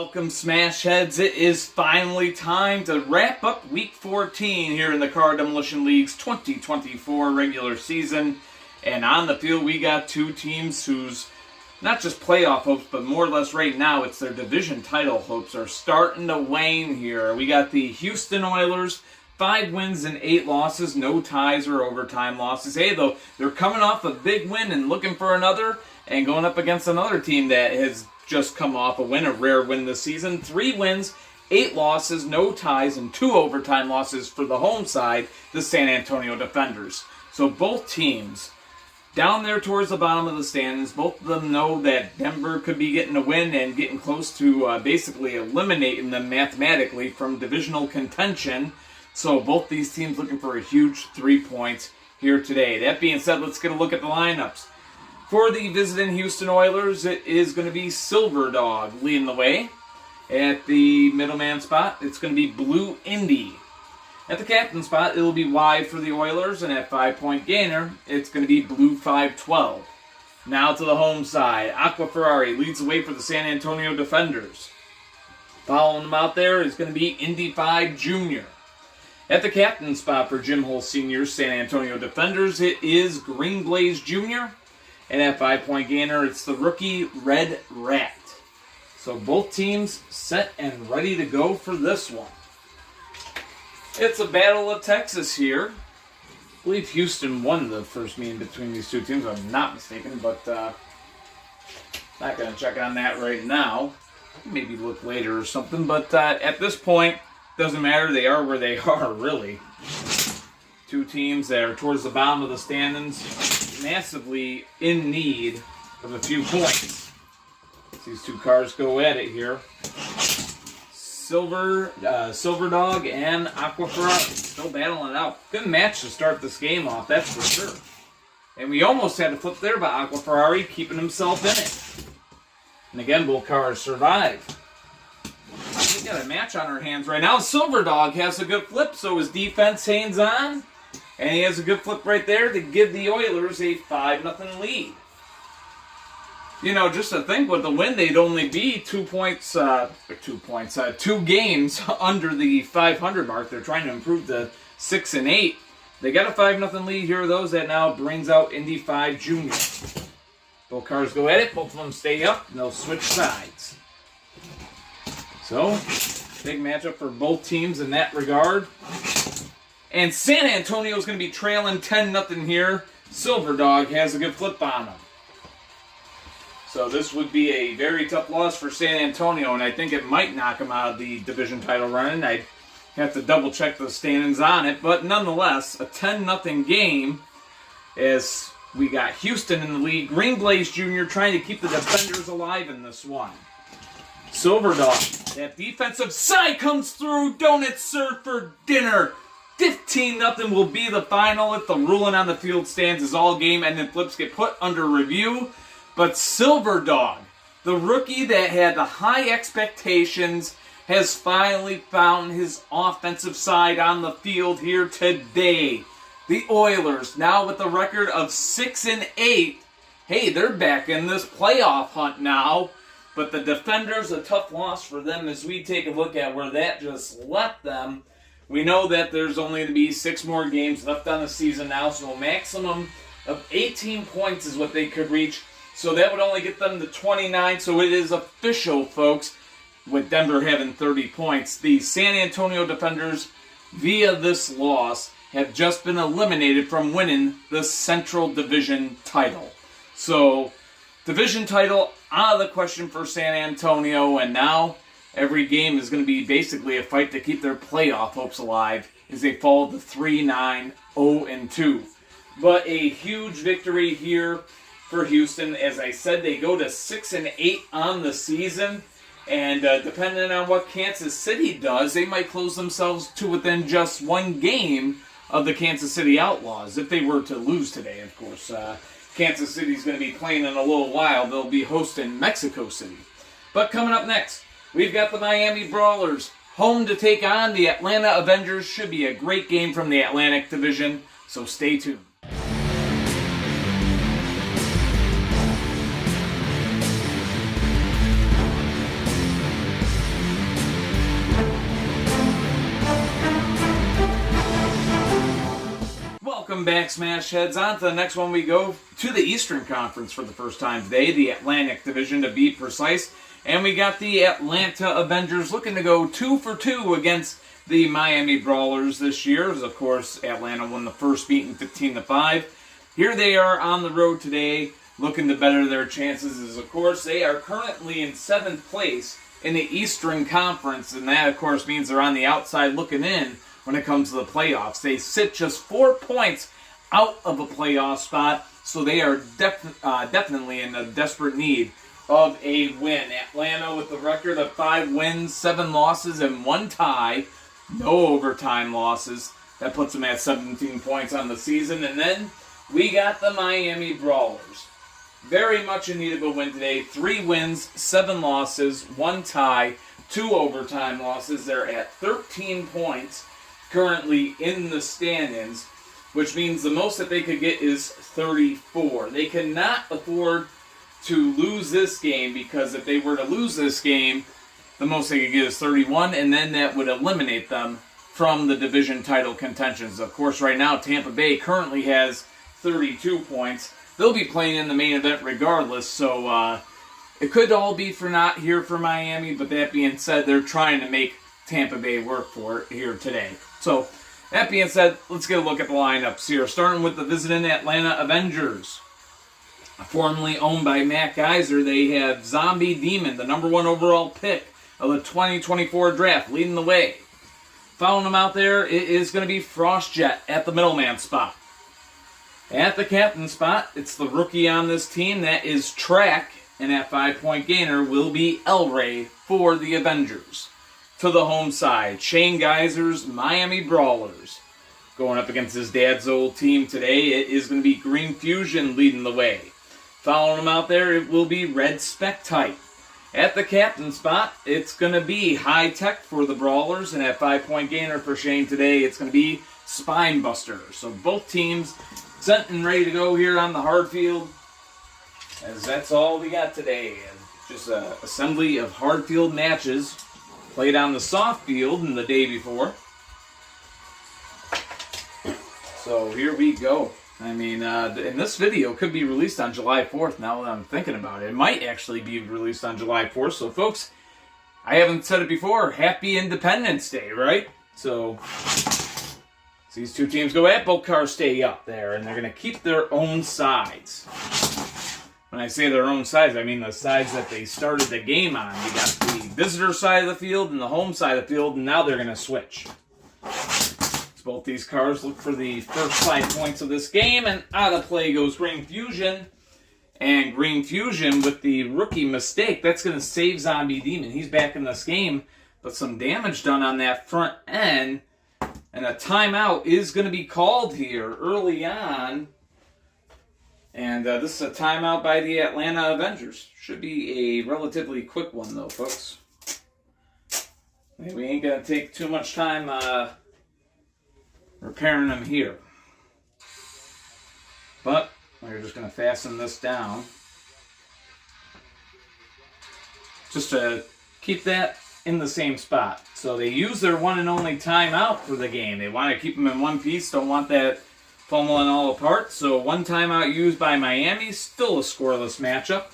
Welcome, Smash Heads. It is finally time to wrap up Week 14 here in the Car Demolition League's 2024 regular season. And on the field, we got two teams whose not just playoff hopes, but more or less right now, it's their division title hopes are starting to wane here. We got the Houston Oilers, 5 wins and 8 losses, no ties or overtime losses. Hey, though, they're coming off a big win and looking for another, and going up against another team that has just come off a win, a rare win this season. 3 wins, 8 losses, no ties, and 2 overtime losses for the home side, the San Antonio Defenders. So both teams down there towards the bottom of the standings. Both of them know that Denver could be getting a win and getting close to basically eliminating them mathematically from divisional contention. So both these teams looking for a huge 3 points here today. That being said, let's get a look at the lineups. For the visiting Houston Oilers, it is going to be Silver Dog leading the way. At the middleman spot, it's going to be Blue Indy. At the captain spot, it will be Y for the Oilers, and at 5-point gainer, it's going to be Blue 512. Now to the home side, Aqua Ferrari leads the way for the San Antonio Defenders. Following them out there is going to be Indy 5 Junior. At the captain spot for Jim Hole Sr.'s San Antonio Defenders, it is Green Blaze Jr., and at 5-point gainer, it's the rookie Red Rat. So both teams set and ready to go for this one. It's a battle of Texas here. I believe Houston won the first meeting between these two teams, if I'm not mistaken, but not going to check on that right now. Maybe look later or something, but at this point, doesn't matter. They are where they are, really. Two teams that are towards the bottom of the standings, massively in need of a few points. These two cars go at it here. Silver Dog and Aqua Ferrari still battling it out. Good match to start this game off, that's for sure. And we almost had to flip there by Aqua Ferrari, keeping himself in it. And again, both cars survive. We got a match on our hands right now. Silver Dog has a good flip, so his defense hangs on. And he has a good flip right there to give the Oilers a 5-0 lead. You know, just to think with the win, they'd only be 2 games under the 500 mark. They're trying to improve to 6-8. They got a 5-0 lead here. Those that now brings out Indy 5 Junior. Both cars go at it. Both of them stay up, and they'll switch sides. So, big matchup for both teams in that regard. And San Antonio is going to be trailing 10-0 here. Silver Dog has a good flip on them. So this would be a very tough loss for San Antonio, and I think it might knock them out of the division title run. I'd have to double-check the standings on it, but nonetheless, a 10-0 game as we got Houston in the lead. Green Blaze Jr. trying to keep the Defenders alive in this one. Silver Dog, that defensive side comes through. Don't it serve for dinner? 15-0 will be the final if the ruling on the field stands as all game and then flips get put under review. But Silver Dog, the rookie that had the high expectations, has finally found his offensive side on the field here today. The Oilers, now with the record of 6-8, hey, they're back in this playoff hunt now. But the Defenders, a tough loss for them as we take a look at where that just left them. We know that there's only going to be 6 more games left on the season now, so a maximum of 18 points is what they could reach. So that would only get them to 29, so it is official, folks, with Denver having 30 points. The San Antonio Defenders, via this loss, have just been eliminated from winning the Central Division title. So, division title out of the question for San Antonio, and now every game is going to be basically a fight to keep their playoff hopes alive as they fall to 3-9, 0-2. But a huge victory here for Houston. As I said, they go to 6-8 on the season. And depending on what Kansas City does, they might close themselves to within just 1 game of the Kansas City Outlaws. If they were to lose today, of course. Kansas City's going to be playing in a little while. They'll be hosting Mexico City. But coming up next, we've got the Miami Brawlers home to take on the Atlanta Avengers. Should be a great game from the Atlantic Division, so stay tuned. Welcome back, Smash Heads. On to the next one. We go to the Eastern Conference for the first time today, the Atlantic Division to be precise. And we got the Atlanta Avengers looking to go 2 for 2 against the Miami Brawlers this year. As of course, Atlanta won the first meeting 15-5. Here they are on the road today, looking to better their chances. As of course, they are currently in 7th place in the Eastern Conference, and that of course means they're on the outside looking in when it comes to the playoffs. They sit just 4 points out of a playoff spot, so they are definitely in a desperate need of a win. Atlanta with a record of 5 wins, 7 losses, and 1 tie. No overtime losses. That puts them at 17 points on the season. And then we got the Miami Brawlers. Very much in need of a win today. 3 wins, 7 losses, 1 tie, 2 overtime losses. They're at 13 points currently in the standings, which means the most that they could get is 34. They cannot afford to lose this game, because if they were to lose this game, the most they could get is 31, and then that would eliminate them from the division title contentions. Of course, right now, Tampa Bay currently has 32 points. They'll be playing in the main event regardless, so it could all be for naught here for Miami, but that being said, they're trying to make Tampa Bay work for it here today. So, that being said, let's get a look at the lineups here, starting with the visiting Atlanta Avengers. Formerly owned by Matt Geiser, they have Zombie Demon, the number 1 overall pick of the 2024 draft, leading the way. Following him out there, it is going to be Frostjet at the middleman spot. At the captain spot, it's the rookie on this team, that is Track, and at 5-point gainer will be El Rey for the Avengers. To the home side, Shane Geiser's Miami Brawlers. Going up against his dad's old team today, it is going to be Green Fusion leading the way. Following him out there, it will be Red Spectite. At the captain spot, it's going to be High Tech for the Brawlers, and at 5-point gainer for Shane today, it's going to be Spinebuster. So both teams set and ready to go here on the hard field, as that's all we got today. Just an assembly of hard field matches played on the soft field in the day before. So here we go. I mean, and this video could be released on July 4th now that I'm thinking about it. It might actually be released on July 4th. So, folks, I haven't said it before. Happy Independence Day, right? So, these two teams go at. Both cars stay up there, and they're going to keep their own sides. When I say their own sides, I mean the sides that they started the game on. You got the visitor side of the field and the home side of the field, and now they're going to switch. Both these cars look for the first 5 points of this game, and out of play goes Green Fusion. And Green Fusion with the rookie mistake, that's going to save Zombie Demon. He's back in this game, but some damage done on that front end, and a timeout is going to be called here early on. And this is a timeout by the Atlanta Avengers. Should be a relatively quick one, though, folks. We ain't going to take too much time repairing them here. But we're just going to fasten this down just to keep that in the same spot. So they use their one and only timeout for the game. They want to keep them in one piece, don't want that fumbling all apart. So one timeout used by Miami, still a scoreless matchup.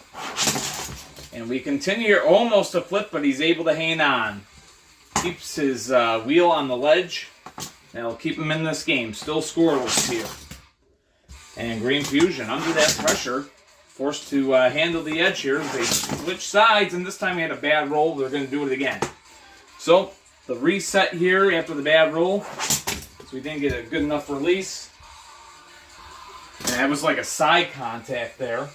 And we continue, almost a flip, but he's able to hang on. Keeps his wheel on the ledge. That'll keep him in this game. Still scoreless here. And Green Fusion, under that pressure, forced to handle the edge here. They switch sides, and this time he had a bad roll. They're going to do it again. So, the reset here after the bad roll. So we didn't get a good enough release. And that was like a side contact there.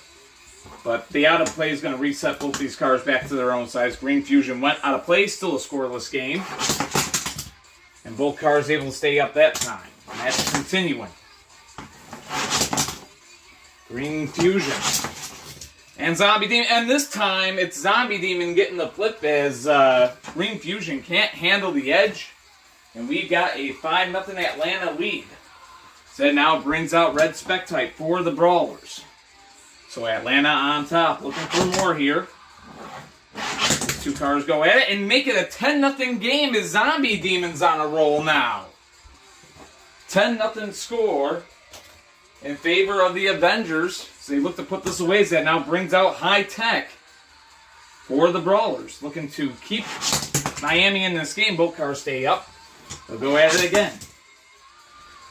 But the out of play is going to reset both these cars back to their own sides. Green Fusion went out of play. Still a scoreless game. And both cars able to stay up that time. And that's continuing. Green Fusion. And Zombie Demon. And this time, it's Zombie Demon getting the flip as Green Fusion can't handle the edge. And we got a 5-0 Atlanta lead. So that now brings out Red Spectite for the Brawlers. So Atlanta on top. Looking for more here. These two cars go at it and make it a 10-0 game as Zombie Demon's on a roll now. 10-0 score in favor of the Avengers. So they look to put this away. That now brings out high tech for the Brawlers. Looking to keep Miami in this game. Both cars stay up. They'll go at it again.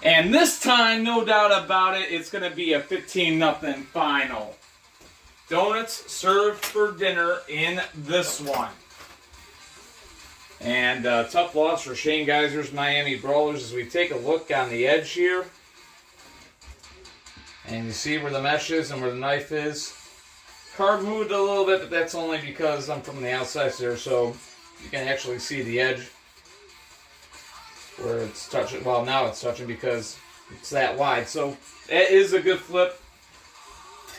And this time, no doubt about it, it's going to be a 15-0 final. Donuts served for dinner in this one. And tough loss for Shane Geiser's Miami Brawlers as we take a look on the edge here. And you see where the mesh is and where the knife is. Card moved a little bit, but that's only because I'm from the outside there, so you can actually see the edge where it's touching. Well, now it's touching because it's that wide. So that is a good flip.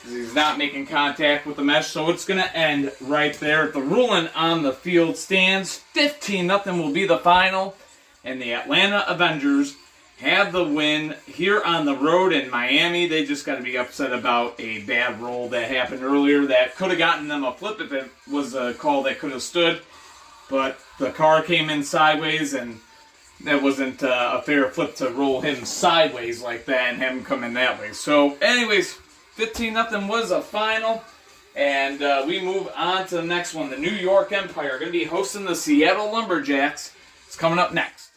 He's not making contact with the mesh, so it's going to end right there. The ruling on the field stands. 15-0 will be the final, and the Atlanta Avengers have the win here on the road in Miami. They just got to be upset about a bad roll that happened earlier that could have gotten them a flip if it was a call that could have stood. But the car came in sideways, and that wasn't a fair flip to roll him sideways like that and have him come in that way. So, anyways, 15-0 was a final. And we move on to the next one. The New York Empire are going to be hosting the Seattle Lumberjacks. It's coming up next.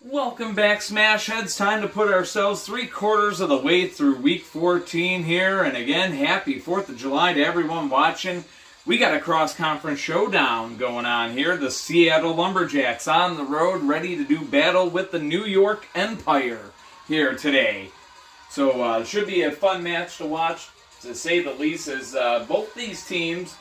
Welcome back, Smash Heads. Time to put ourselves 3/4 of the way through Week 14 here. And again, happy 4th of July to everyone watching. We got a cross-conference showdown going on here. The Seattle Lumberjacks on the road, ready to do battle with the New York Empire here today. So it should be a fun match to watch, to say the least, as both these teams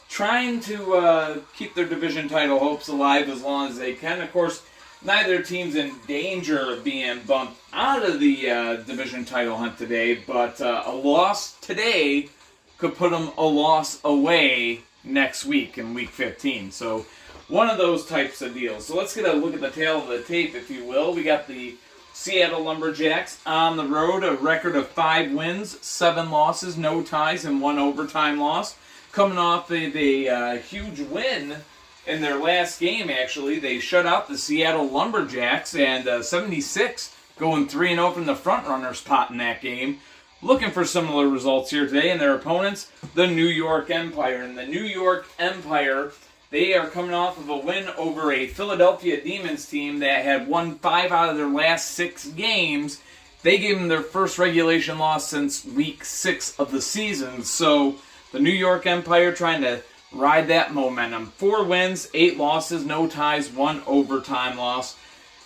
trying to keep their division title hopes alive as long as they can. Of course, neither team's in danger of being bumped out of the division title hunt today, but a loss today could put them a loss away next week in Week 15. So one of those types of deals. So let's get a look at the tail of the tape, if you will. We got the Seattle Lumberjacks on the road, a record of 5 wins, 7 losses, no ties, and 1 overtime loss. Coming off of a huge win in their last game, actually. They shut out the Seattle Lumberjacks, and 76 going 3-0 from the front-runner spot in that game. Looking for similar results here today, and their opponents, the New York Empire. And the New York Empire, they are coming off of a win over a Philadelphia Demons team that had won 5 out of their last 6 games. They gave them their first regulation loss since Week 6 of the season. So the New York Empire trying to ride that momentum. 4 wins, 8 losses, no ties, 1 overtime loss.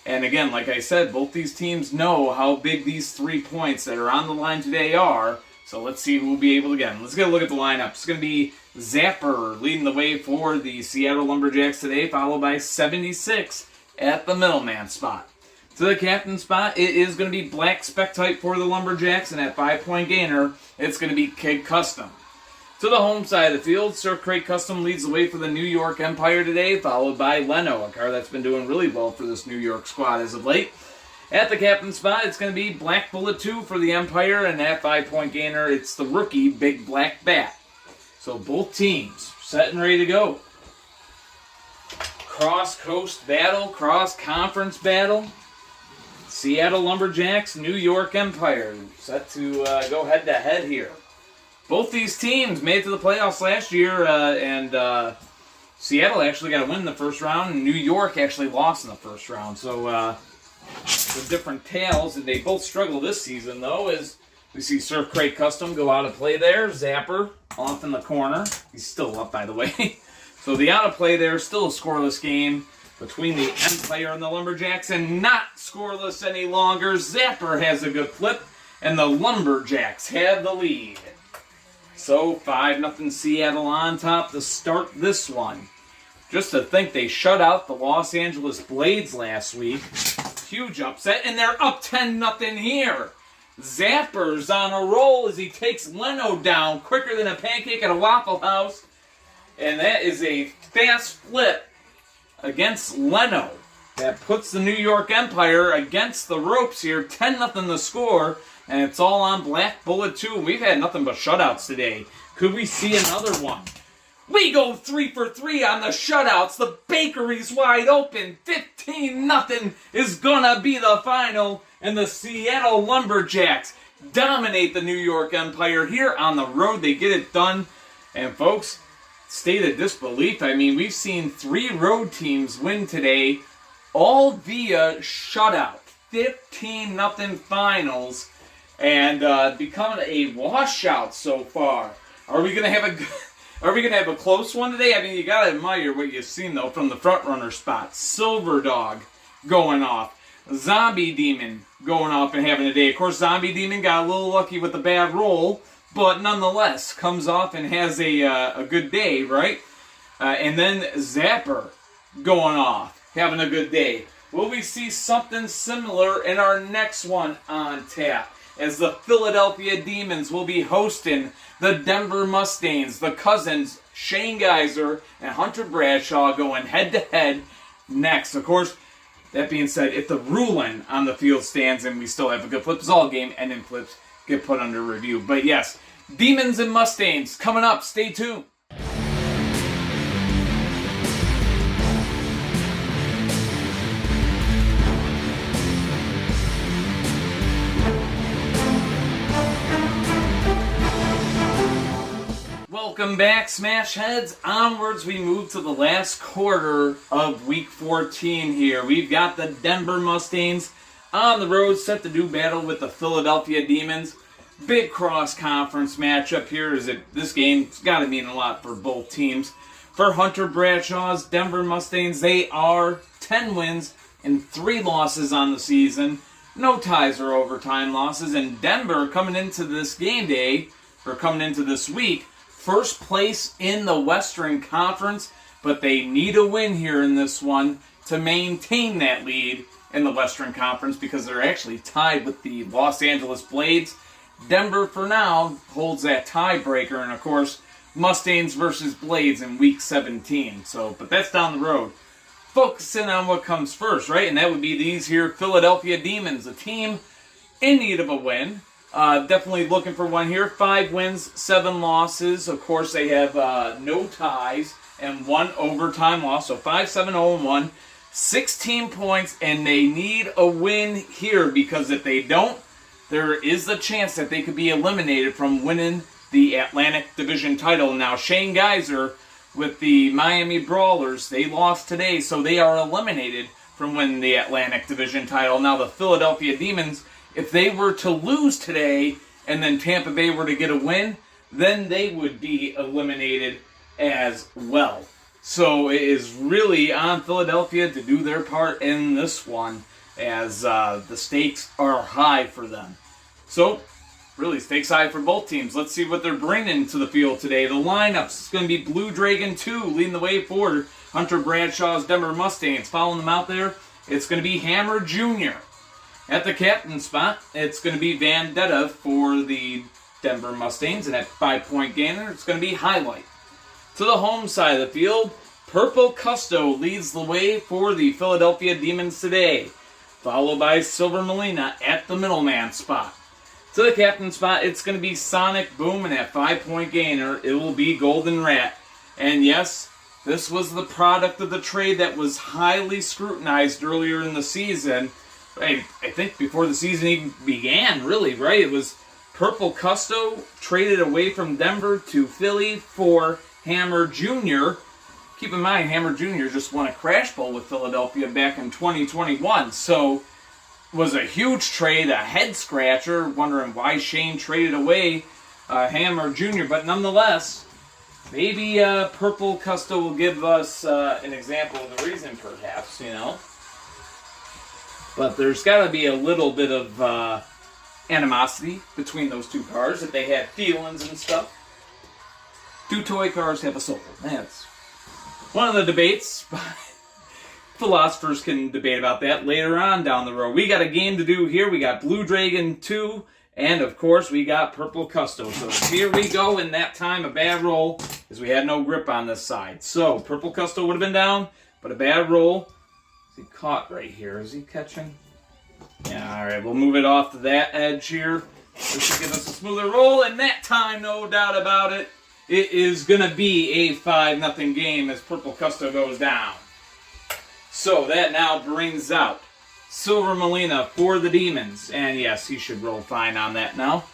And again, like I said, both these teams know how big these 3 points that are on the line today are. So let's see who will be able to get them. Let's get a look at the lineup. It's going to be Zapper leading the way for the Seattle Lumberjacks today, followed by 76 at the middleman spot. To the captain spot, it is going to be Black Spec Type for the Lumberjacks, and at 5-point gainer, it's going to be Kid Custom. To the home side of the field, Sir Craig Custom leads the way for the New York Empire today, followed by Leno, a car that's been doing really well for this New York squad as of late. At the captain spot, it's going to be Black Bullet 2 for the Empire, and at 5-point gainer, it's the rookie Big Black Bat. So both teams set and ready to go. Cross-coast battle, cross-conference battle. Seattle Lumberjacks, New York Empire, set to go head-to-head here. Both these teams made it to the playoffs last year, and Seattle actually got a win in the first round, and New York actually lost in the first round. So the different tales, and they both struggle this season, though, as we see Surf Crate Custom go out of play there. Zapper off in the corner. He's still up, by the way. So the out of play there, still a scoreless game between the Empire and the Lumberjacks, and not scoreless any longer. Zapper has a good flip, and the Lumberjacks have the lead. So 5-0 Seattle on top to start this one. Just to think they shut out the Los Angeles Blades last week. Huge upset, and they're up 10-0 here. Zapper's on a roll as he takes Leno down quicker than a pancake at a Waffle House. And that is a fast flip against Leno. That puts the New York Empire against the ropes here. 10-0 the score. And it's all on Black Bullet, too. We've had nothing but shutouts today. Could we see another one? We go 3 for 3 on the shutouts. The bakery's wide open. 15-0 is gonna be the final. And the Seattle Lumberjacks dominate the New York Empire here on the road. They get it done. And folks, state of disbelief. I mean, we've seen 3 road teams win today, all via shutout. 15-0 finals. And becoming a washout so far. Are we gonna have a close one today? I mean, you gotta admire what you've seen though from the front runner spot. Silver Dog going off, Zombie Demon going off and having a day. Of course, Zombie Demon got a little lucky with the bad roll, but nonetheless comes off and has a good day, right? And then Zapper going off, having a good day. Will we see something similar in our next one on tap? As the Philadelphia Demons will be hosting the Denver Mustangs. The cousins, Shane Geiser and Hunter Bradshaw, going head-to-head next. Of course, that being said, if the ruling on the field stands and we still have a good Flips-All game, and then Flips get put under review. But yes, Demons and Mustangs coming up. Stay tuned. Welcome back, Smash Heads. Onwards, we move to the last quarter of Week 14 here. We've got the Denver Mustangs on the road, set to do battle with the Philadelphia Demons. Big cross-conference matchup here. This game's got to mean a lot for both teams. For Hunter Bradshaw's Denver Mustangs, they are 10 wins and 3 losses on the season. No ties or overtime losses. And Denver, coming into this game day, or coming into this week, first place in the Western Conference, but they need a win here in this one to maintain that lead in the Western Conference because they're actually tied with the Los Angeles Blades. Denver, for now, holds that tiebreaker, and of course, Mustangs versus Blades in Week 17. But that's down the road. Focusing on what comes first, right? And that would be these here Philadelphia Demons, a team in need of a win. Definitely looking for one here. 5 wins, 7 losses. Of course, they have no ties and 1 overtime loss. So 5-7-0-1, 16 points, and they need a win here because if they don't, there is the chance that they could be eliminated from winning the Atlantic Division title. Now, Shane Geiser with the Miami Brawlers, they lost today, so they are eliminated from winning the Atlantic Division title. Now, the Philadelphia Demons, if they were to lose today and then Tampa Bay were to get a win, then they would be eliminated as well. So it is really on Philadelphia to do their part in this one as the stakes are high for them. So, really, stakes high for both teams. Let's see what they're bringing to the field today. The lineups is going to be Blue Dragon 2 leading the way for Hunter Bradshaw's Denver Mustangs. Following them out there, it's going to be Hammer Jr. At the captain spot, it's going to be Vendetta for the Denver Mustangs. And at 5-point gainer, it's going to be Highlight. To the home side of the field, Purple Custo leads the way for the Philadelphia Demons today, followed by Silver Molina at the middleman spot. To the captain spot, it's going to be Sonic Boom, and at 5-point gainer, it will be Golden Rat. And yes, this was the product of the trade that was highly scrutinized earlier in the season. I think before the season even began, really, right? It was Purple Custo traded away from Denver to Philly for Hammer Jr. Keep in mind, Hammer Jr. just won a Crash Bowl with Philadelphia back in 2021, so was a huge trade, a head-scratcher, wondering why Shane traded away Hammer Jr., but nonetheless, maybe Purple Custo will give us an example of the reason, perhaps, you know. But there's got to be a little bit of animosity between those two cars, if they had feelings and stuff. Do toy cars have a soul? That's one of the debates. Philosophers can debate about that later on down the road. We got a game to do here. We got Blue Dragon 2, and of course we got Purple Custo. So here we go. In that time, a bad roll, because we had no grip on this side. So Purple Custo would have been down, but a bad roll. Is he caught right here? Is he catching? Yeah, all right. We'll move it off to that edge here. This should give us a smoother roll, and that time, no doubt about it, it is going to be a 5-0 game as Purple Custo goes down. So that now brings out Silver Molina for the Demons. And yes, he should roll fine on that now.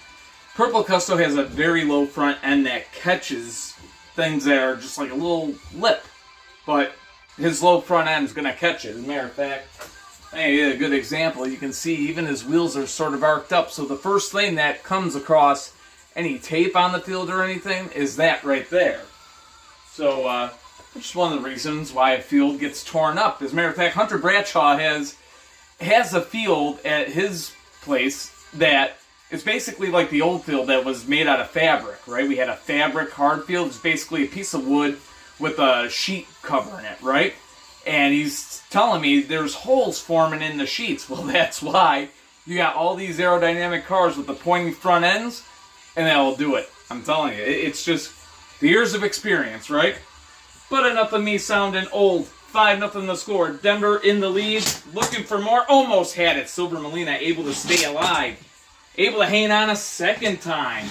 Purple Custo has a very low front end that catches things that are just like a little lip. But his low front end is going to catch it. As a matter of fact, a good example, you can see even his wheels are sort of arced up. So the first thing that comes across any tape on the field or anything is that right there. So, which is one of the reasons why a field gets torn up. As a matter of fact, Hunter Bradshaw has a field at his place that is basically like the old field that was made out of fabric, right? We had a fabric hard field. It's basically a piece of wood with a sheet covering it, right? And he's telling me there's holes forming in the sheets. Well, that's why you got all these aerodynamic cars with the pointy front ends, and that'll do it. I'm telling you, it's just the years of experience, right? But enough of me sounding old. 5-0 the score. Denver in the lead, looking for more. Almost had it. Silver Molina able to stay alive. Able to hang on a second time.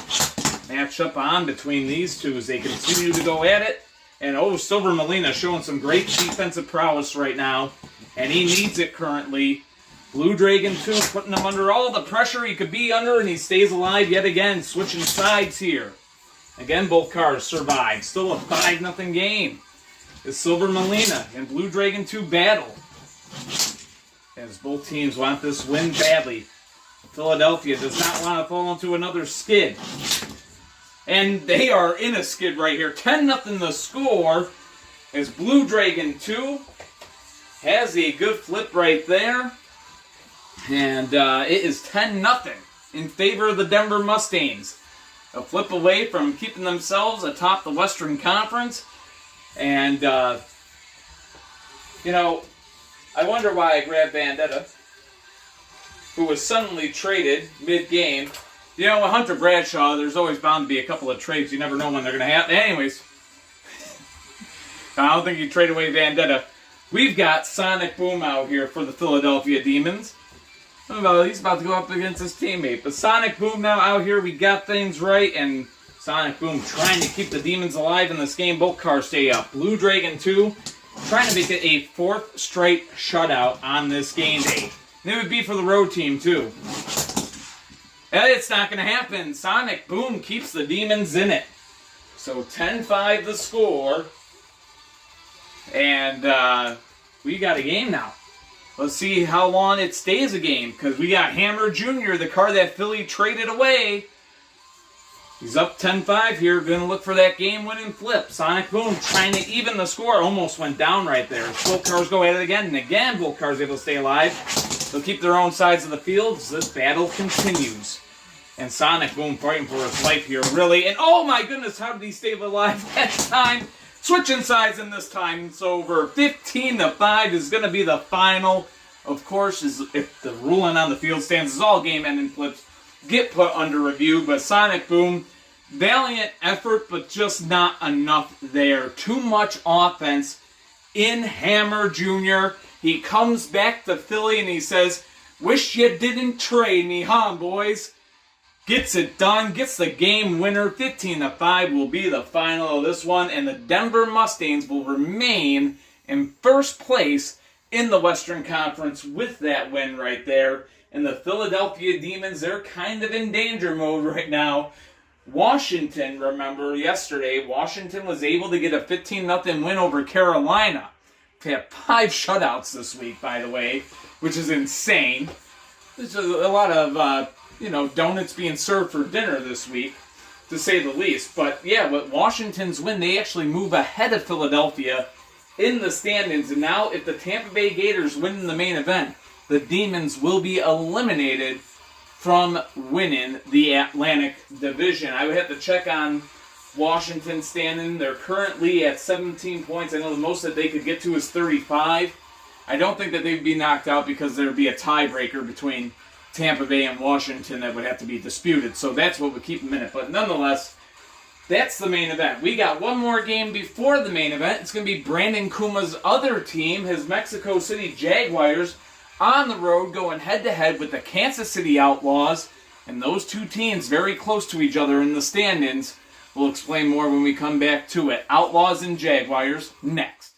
Match up on between these two as they continue to go at it. And Silver Molina showing some great defensive prowess right now. And he needs it currently. Blue Dragon 2 putting him under all the pressure he could be under, and he stays alive yet again, switching sides here. Again, both cars survive. Still a 5-0 game. As Silver Molina and Blue Dragon 2 battle. As both teams want this win badly. Philadelphia does not want to fall into another skid. And they are in a skid right here. 10-0 the score as Blue Dragon 2 has a good flip right there. And it is 10-0 in favor of the Denver Mustangs. A flip away from keeping themselves atop the Western Conference. And, you know, I wonder why I grabbed Vendetta, who was suddenly traded mid-game. You know, with Hunter Bradshaw, there's always bound to be a couple of trades. You never know when they're going to happen. Anyways, I don't think you trade away Vendetta. We've got Sonic Boom out here for the Philadelphia Demons. Well, he's about to go up against his teammate. But Sonic Boom now out here. We got things right. And Sonic Boom trying to keep the Demons alive in this game. Both cars stay up. Blue Dragon 2 trying to make it a 4th straight shutout on this game day. And it would be for the road team, too. It's not going to happen. Sonic Boom keeps the Demons in it. So 10-5 the score. And we got a game now. Let's see how long it stays a game. Because we got Hammer Jr., the car that Philly traded away. He's up 10-5 here. Going to look for that game-winning flip. Sonic Boom trying to even the score. Almost went down right there. Both cars go at it again. And again, both cars able to stay alive. They'll keep their own sides of the field as this battle continues. And Sonic Boom fighting for his life here, really. And oh my goodness, how did he stay alive that time? Switching sides in this time. It's over. 15-5 is going to be the final. Of course, if the ruling on the field stands is all game-ending flips get put under review. But Sonic Boom, valiant effort, but just not enough there. Too much offense in Hammer Jr. He comes back to Philly and he says, "Wish you didn't trade me, huh, boys?" Gets it done, gets the game winner. 15-5 will be the final of this one, and the Denver Mustangs will remain in first place in the Western Conference with that win right there. And the Philadelphia Demons, they're kind of in danger mode right now. Washington, remember yesterday, Washington was able to get a 15-0 win over Carolina. They have 5 shutouts this week, by the way, which is insane. There's a lot of donuts being served for dinner this week, to say the least. But yeah, with Washington's win, they actually move ahead of Philadelphia in the standings. And now if the Tampa Bay Gators win in the main event, the Demons will be eliminated from winning the Atlantic Division. I would have to check on Washington standing. They're currently at 17 points. I know the most that they could get to is 35. I don't think that they'd be knocked out because there would be a tiebreaker between Tampa Bay and Washington that would have to be disputed. So that's what would keep them in it. But nonetheless, that's the main event. We got one more game before the main event. It's going to be Brandon Kuma's other team, his Mexico City Jaguars, on the road going head-to-head with the Kansas City Outlaws. And those two teams very close to each other in the standings. We'll explain more when we come back to it. Outlaws and Jaguars next.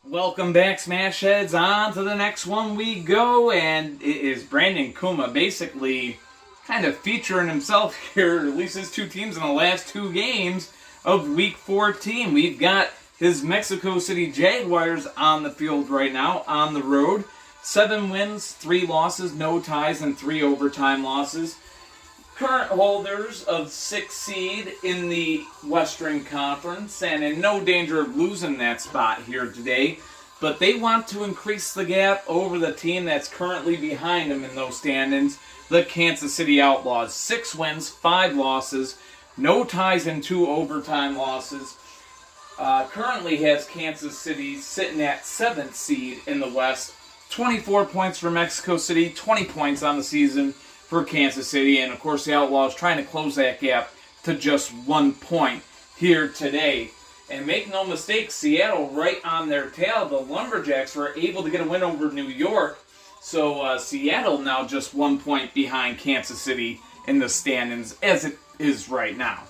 Welcome back, Smash Heads. On to the next one we go, and it is Brandon Kuma basically kind of featuring himself here, at least his two teams in the last two games of Week 14. We've got his Mexico City Jaguars on the field right now, on the road. 7 wins, 3 losses, no ties, and 3 overtime losses. Current holders of 6th seed in the Western Conference, and in no danger of losing that spot here today. But they want to increase the gap over the team that's currently behind them in those standings, the Kansas City Outlaws. 6 wins, 5 losses, no ties, and 2 overtime losses. Currently has Kansas City sitting at 7th seed in the West. 24 points for Mexico City, 20 points on the season for Kansas City, and of course the Outlaws trying to close that gap to just 1 point here today. And make no mistake, Seattle right on their tail. The Lumberjacks were able to get a win over New York, so Seattle now just 1 point behind Kansas City in the standings as it is right now.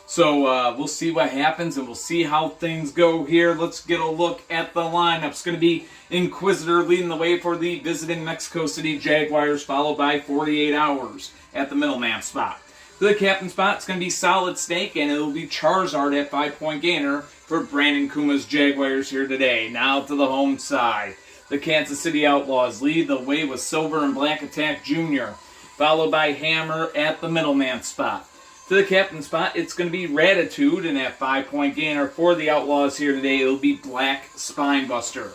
So we'll see what happens, and we'll see how things go here. Let's get a look at the lineup. It's going to be Inquisitor leading the way for the visiting Mexico City Jaguars, followed by 48 Hours at the middleman spot. To the captain spot, it's going to be Solid Snake, and it'll be Charizard at 5-point gainer for Brandon Kuma's Jaguars here today. Now to the home side. The Kansas City Outlaws lead the way with Silver and Black Attack Jr., followed by Hammer at the middleman spot. To the captain spot, it's going to be Ratitude, and at 5-point gainer for the Outlaws here today, it'll be Black Spinebuster.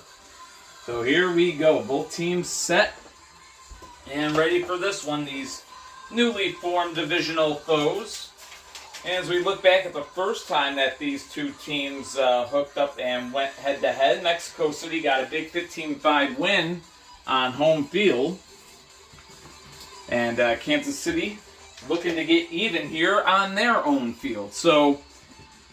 So here we go. Both teams set and ready for this one, these newly formed divisional foes. As we look back at the first time that these two teams hooked up and went head-to-head, Mexico City got a big 15-5 win on home field. And Kansas City looking to get even here on their own field. So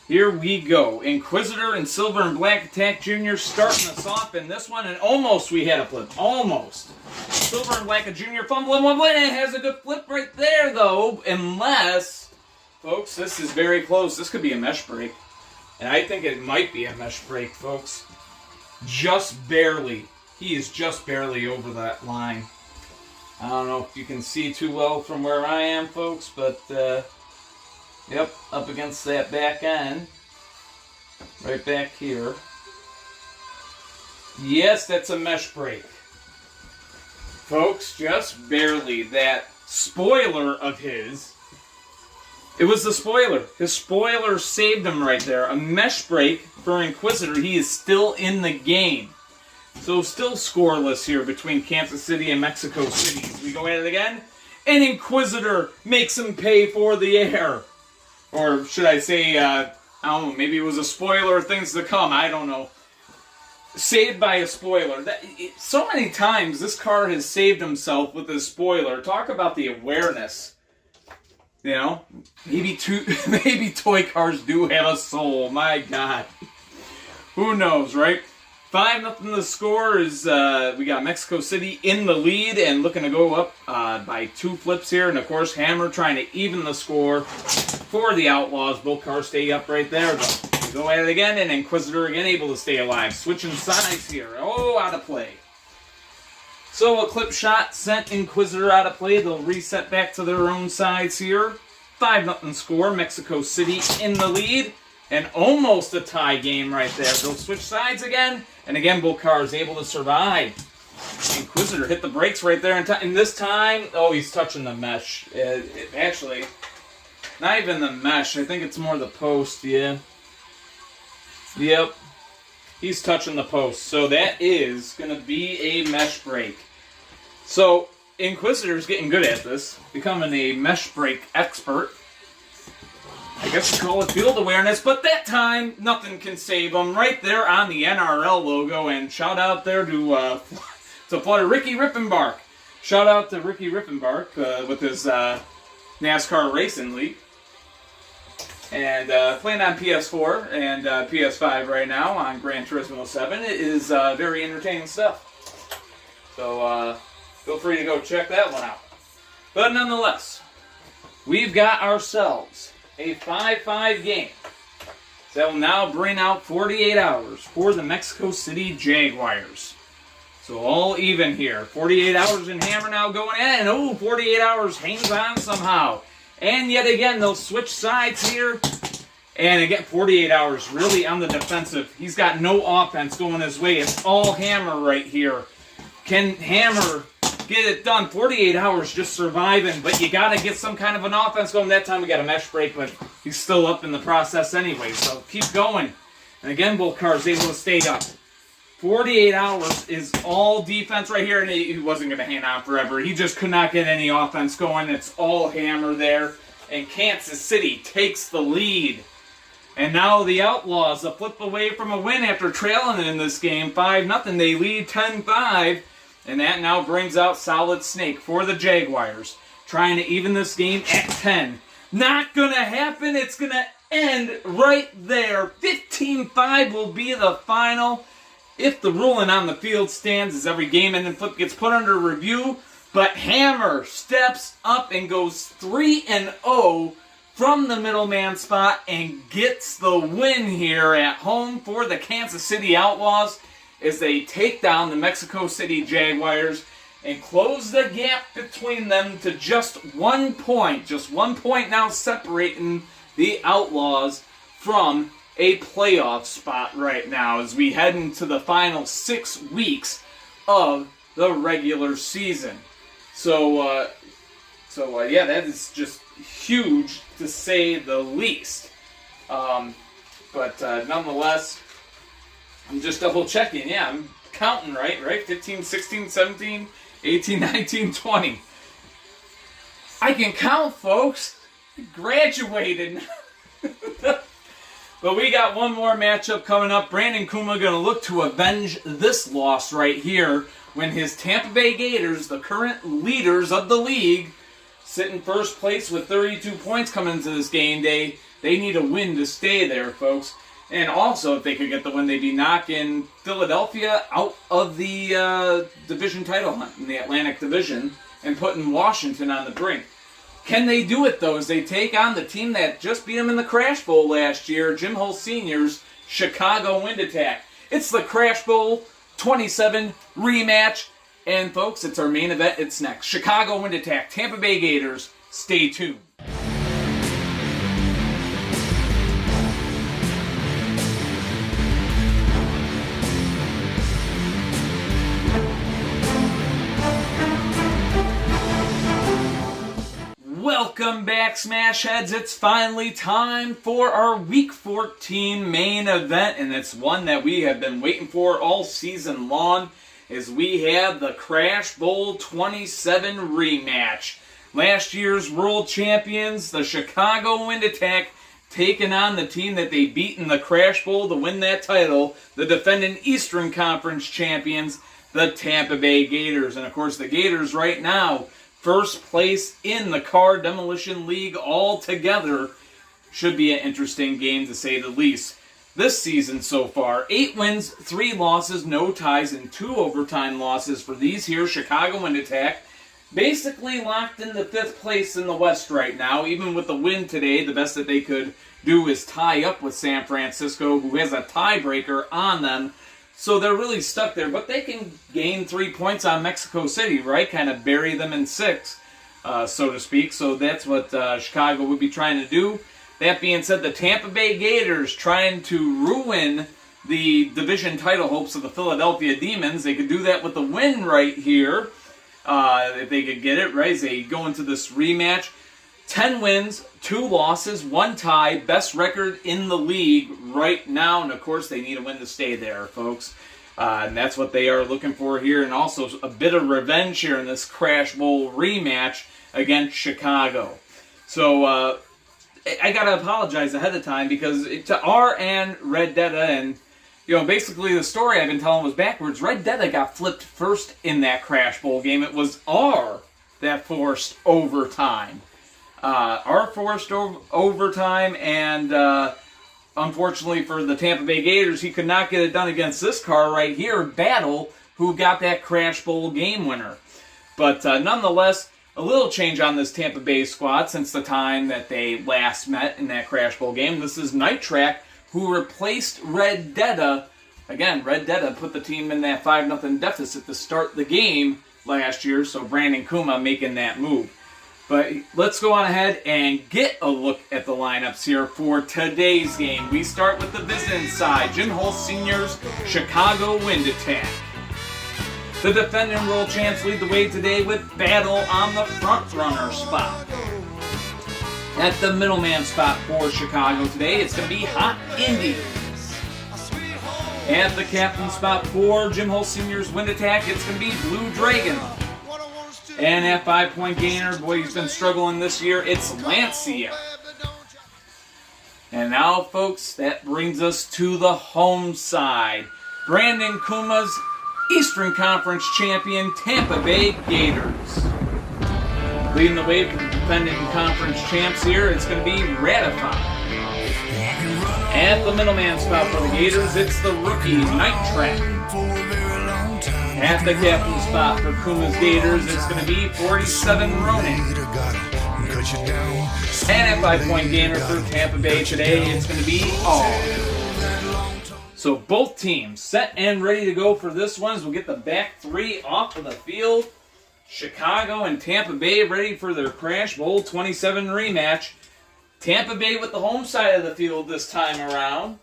here we go. Inquisitor and Silver and Black Attack Jr. starting us off in this one, and almost we had a flip. Almost. Silver and Black Jr. fumbling one, and it has a good flip right there, though, unless, folks, this is very close. This could be a mesh break, and I think it might be a mesh break, folks. Just barely. He is just barely over that line. I don't know if you can see too well from where I am, folks, but, yep, up against that back end. Right back here. Yes, that's a mesh break. Folks, just barely. That spoiler of his, it was the spoiler. His spoiler saved him right there. A mesh break for Inquisitor. He is still in the game. So still scoreless here between Kansas City and Mexico City. We go at it again. And Inquisitor makes him pay for the air. Or should I say, I don't know, maybe it was a spoiler of things to come. I don't know. Saved by a spoiler. So many times this car has saved himself with a spoiler. Talk about the awareness. You know, maybe toy cars do have a soul. My God. Who knows, right? 5-0 the score is, we got Mexico City in the lead and looking to go up by 2 flips here. And, of course, Hammer trying to even the score for the Outlaws. Both cars stay up right there, though. We go at it again, and Inquisitor again able to stay alive. Switching sides here. Oh, out of play. So a clip shot sent Inquisitor out of play. They'll reset back to their own sides here. 5-0 score. Mexico City in the lead. And almost a tie game right there. They'll switch sides again. And again, both cars able to survive. Inquisitor hit the brakes right there. And this time, oh, he's touching the mesh. Actually, not even the mesh. I think it's more the post, yeah. Yep. He's touching the post. So that is going to be a mesh break. So Inquisitor's getting good at this. Becoming a mesh break expert. I guess you call it field awareness, but that time, nothing can save him. Right there on the NRL logo, and shout out there to Flutter Ricky Rippenbark. Shout out to Ricky Rippenbark with his NASCAR Racing League. And playing on PS4 and PS5 right now on Gran Turismo 7. It is very entertaining stuff. So feel free to go check that one out. But nonetheless, we've got ourselves a 5-5 game that will now bring out 48 hours for the Mexico City Jaguars. So all even here. 48 hours in hammer now going in. And 48 hours hangs on somehow. And yet again, they'll switch sides here. And again, 48 hours really on the defensive. He's got no offense going his way. It's all hammer right here. Can Hammer get it done? 48 hours just surviving, but you got to get some kind of an offense going. That time we got a mesh break, but he's still up in the process anyway, so keep going. And again, both cars able to stay up. 48 hours is all defense right here, and he wasn't going to hang on forever. He just could not get any offense going. It's all hammer there, and Kansas City takes the lead. And now the Outlaws, a flip away from a win after trailing in this game, 5-0. They lead 10-5, and that now brings out Solid Snake for the Jaguars, trying to even this game at 10. Not going to happen. It's going to end right there. 15-5 will be the final. If the ruling on the field stands, as every game-ending flip gets put under review, but Hammer steps up and goes 3-0 from the middleman spot and gets the win here at home for the Kansas City Outlaws as they take down the Mexico City Jaguars and close the gap between them to just 1 point. Just 1 point now separating the Outlaws from a playoff spot right now as we head into the final 6 weeks of the regular season. So yeah, that is just huge to say the least. But nonetheless, I'm just double checking. Yeah, I'm counting right? 15, 16, 17, 18, 19, 20. I can count, folks. Graduated. But we got one more matchup coming up. Brandon Kuma going to look to avenge this loss right here when his Tampa Bay Gators, the current leaders of the league, sit in first place with 32 points coming into this game day. They need a win to stay there, folks. And also, if they could get the win, they'd be knocking Philadelphia out of the division title hunt in the Atlantic Division and putting Washington on the brink. Can they do it, though, as they take on the team that just beat them in the Crash Bowl last year, Jim Hull Sr.'s Chicago Wind Attack? It's the Crash Bowl 27 rematch. And, folks, it's our main event. It's next. Chicago Wind Attack, Tampa Bay Gators. Stay tuned. Welcome back, Smash Heads. It's finally time for our Week 14 main event, and it's one that we have been waiting for all season long, as we have the Crash Bowl 27 rematch. Last year's world champions, the Chicago Wind Attack, taking on the team that they beat in the Crash Bowl to win that title, the defending Eastern Conference champions, the Tampa Bay Gators. And of course, the Gators right now, first place in the Car Demolition League altogether. Should be an interesting game to say the least. This season so far, 8 wins, 3 losses, no ties, and 2 overtime losses for these here Chicago Wind Attack. Basically locked in the 5th place in the West right now. Even with the win today, the best that they could do is tie up with San Francisco, who has a tiebreaker on them. So they're really stuck there, but they can gain 3 points on Mexico City, right? Kind of bury them in 6, so to speak. So that's what Chicago would be trying to do. That being said, the Tampa Bay Gators trying to ruin the division title hopes of the Philadelphia Demons. They could do that with a win right here, if they could get it, right? As they go into this rematch. 10 wins, 2 losses, 1 tie, best record in the league right now. And, of course, they need a win to stay there, folks. And that's what they are looking for here. And also a bit of revenge here in this Crash Bowl rematch against Chicago. So I got to apologize ahead of time because to R and Red Detta, and basically the story I've been telling was backwards. Red Detta got flipped first in that Crash Bowl game. It was R that forced overtime. are forced overtime, and unfortunately for the Tampa Bay Gators, he could not get it done against this car right here, Battle, who got that Crash Bowl game winner. But nonetheless, a little change on this Tampa Bay squad since the time that they last met in that Crash Bowl game. This is Night Track, who replaced Red Detta. Again, Red Detta put the team in that 5-0 deficit to start the game last year, so Brandon Kuma making that move. But let's go on ahead and get a look at the lineups here for today's game. We start with the visiting side, Jim Holtz Sr.'s Chicago Wind Attack. The defending world champs lead the way today with Battle on the front runner spot. At the middleman spot for Chicago today, it's going to be Hot Indy. At the captain spot for Jim Holtz Sr.'s Wind Attack, it's going to be Blue Dragon. And at 5-point gainer, boy, he's been struggling this year, it's Lancia. And now, folks, that brings us to the home side. Brandon Kuma's Eastern Conference champion, Tampa Bay Gators. Leading the way for the defending conference champs here, it's going to be Ratified. At the middleman spot for the Gators, it's the rookie, Night Track. At the captain spot for Kuma's Gators, it's going to be 47 Ronin. And at 5-point gainer for Tampa Bay today, it's going to be All. So both teams set and ready to go for this one as we'll get the back three off of the field. Chicago and Tampa Bay ready for their Crash Bowl 27 rematch. Tampa Bay with the home side of the field this time around.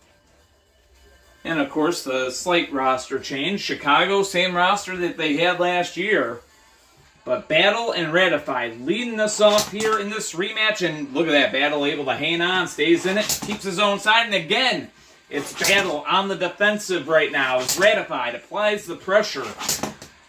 And of course the slight roster change. Chicago, same roster that they had last year. But Battle and Ratified leading us off here in this rematch. And look at that, Battle able to hang on, stays in it, keeps his own side. And again, it's Battle on the defensive right now. It's Ratified, applies the pressure.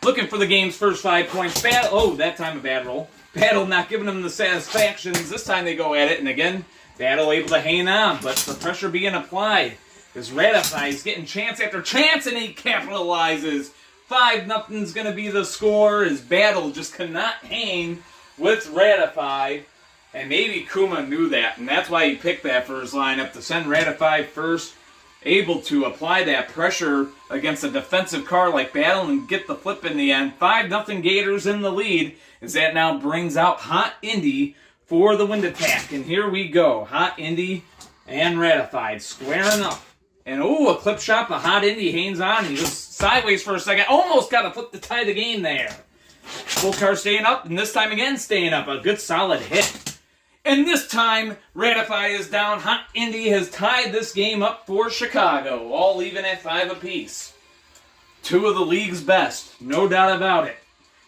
Looking for the game's first 5 points. Battle, oh, that time a bad roll. Battle not giving them the satisfactions. This time they go at it. And again, Battle able to hang on. But the pressure being applied. Because Ratified is getting chance after chance, and he capitalizes. 5-0's going to be the score, as Battle just cannot hang with Ratified. And maybe Kuma knew that, and that's why he picked that for his lineup, to send Ratified first, able to apply that pressure against a defensive car like Battle and get the flip in the end. 5-0 Gators in the lead, as that now brings out Hot Indy for the Wind Attack. And here we go, Hot Indy and Ratified squaring up. And a clip shot, but Hot Indy hangs on. He goes sideways for a second. Almost got a flip to tie the game there. Full car staying up, and this time again staying up. A good solid hit. And this time, Ratified is down. Hot Indy has tied this game up for Chicago. All even at 5 apiece. Two of the league's best, no doubt about it.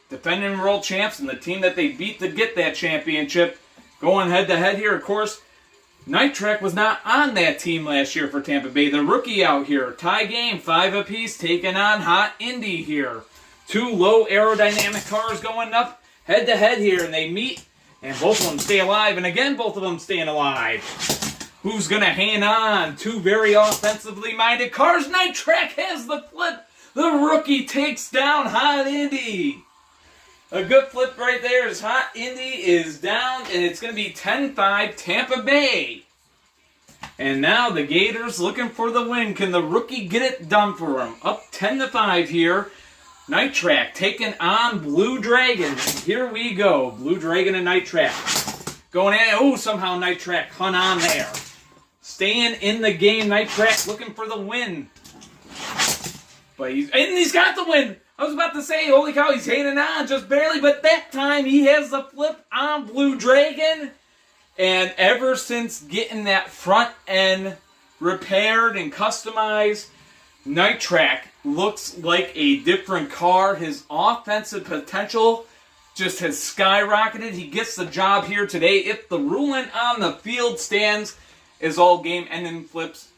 Defending world champs and the team that they beat to get that championship. Going head-to-head here, of course. Night Track was not on that team last year for Tampa Bay. The rookie out here, tie game, 5 apiece, taking on Hot Indy here. Two low aerodynamic cars going up head-to-head here, and they meet, and both of them stay alive, and again, both of them staying alive. Who's going to hang on? Two very offensively minded cars. Night Track has the flip. The rookie takes down Hot Indy. A good flip right there as Hot Indy is down, and it's going to be 10-5 Tampa Bay. And now the Gators looking for the win. Can the rookie get it done for him? Up 10-5 here. Night Track taking on Blue Dragon. Here we go. Blue Dragon and Night Track. Going in. Oh, somehow Night Track hung on there. Staying in the game. Night Track looking for the win. But he's got the win. I was about to say, holy cow, he's hanging on just barely, but that time he has the flip on Blue Dragon. And ever since getting that front end repaired and customized, Night Track looks like a different car. His offensive potential just has skyrocketed. He gets the job here today. If the ruling on the field stands, as all game-ending flips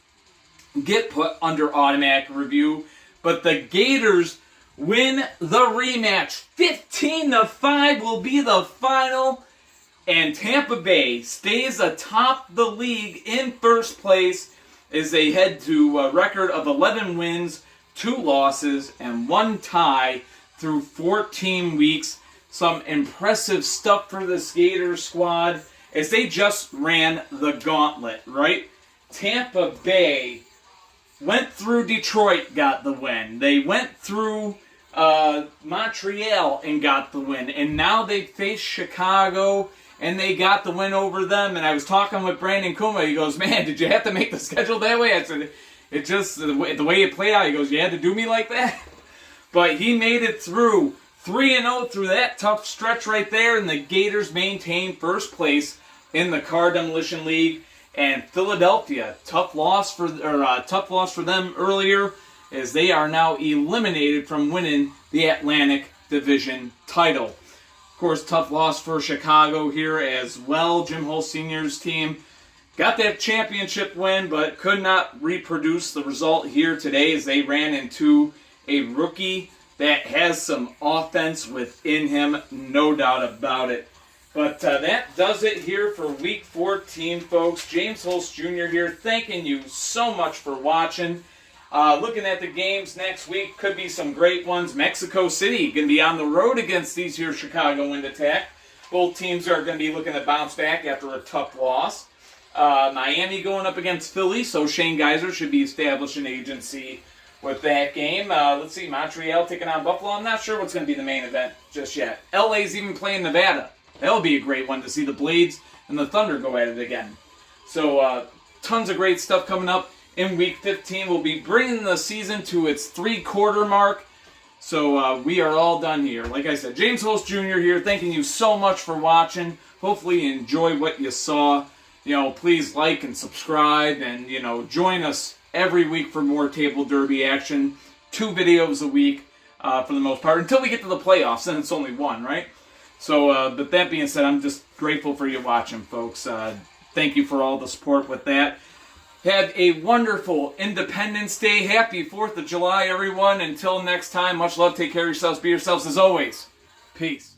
get put under automatic review. But the Gators win the rematch. 15-5 will be the final. And Tampa Bay stays atop the league in first place as they head to a record of 11 wins, 2 losses, and 1 tie through 14 weeks. Some impressive stuff for the Gators squad. is they just ran the gauntlet, right? Tampa Bay went through Detroit, got the win. They went through Montreal and got the win. And now they face Chicago and they got the win over them. And I was talking with Brandon Kuma. He goes, man, did you have to make the schedule that way? I said, it just, the way it played out, he goes, you had to do me like that? But he made it through 3-0 through that tough stretch right there. And the Gators maintained first place in the Car Demolition League. And Philadelphia, tough loss for them earlier, as they are now eliminated from winning the Atlantic Division title. Of course, tough loss for Chicago here as well. Jim Holtz Sr.'s team got that championship win, but could not reproduce the result here today as they ran into a rookie that has some offense within him, no doubt about it. But that does it here for Week 14, folks. James Holtz Jr. here, thanking you so much for watching. Looking at the games next week, could be some great ones. Mexico City going to be on the road against these here Chicago Wind Attack. Both teams are going to be looking to bounce back after a tough loss. Miami going up against Philly, so Shane Geiser should be establishing agency with that game. Let's see, Montreal taking on Buffalo. I'm not sure what's going to be the main event just yet. LA's even playing Nevada. That'll be a great one to see the Blades and the Thunder go at it again. So tons of great stuff coming up in Week 15. We'll be bringing the season to its 3-quarter mark. So we are all done here. Like I said, James Holtz Jr. here, thanking you so much for watching. Hopefully you enjoyed what you saw. Please like and subscribe and, join us every week for more Table Derby action. 2 videos a week for the most part. Until we get to the playoffs, and it's only 1, right? So, but that being said, I'm just grateful for you watching, folks. Thank you for all the support with that. Have a wonderful Independence Day. Happy 4th of July, everyone. Until next time, much love. Take care of yourselves. Be yourselves as always. Peace.